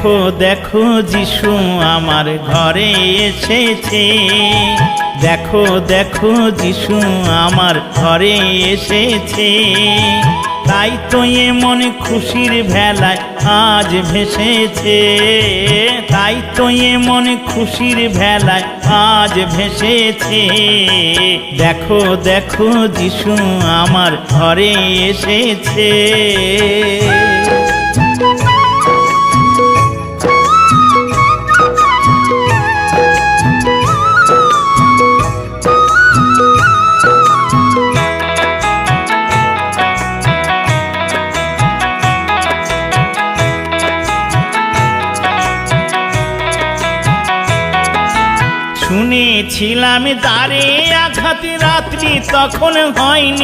দেখো দেখো যিশু আমার ঘরে এসেছে, দেখো দেখো যিশু আমার ঘরে এসেছে। তাই তো এমন খুশির ভেলায় আজ ভেসেছে, তাই তো এমন খুশির ভেলায় আজ ভেসেছে। দেখো দেখো যিশু আমার ঘরে এসেছে। শুনেছিলাম দ্বারে আঘাত, রাত্রি তখন হয়নি।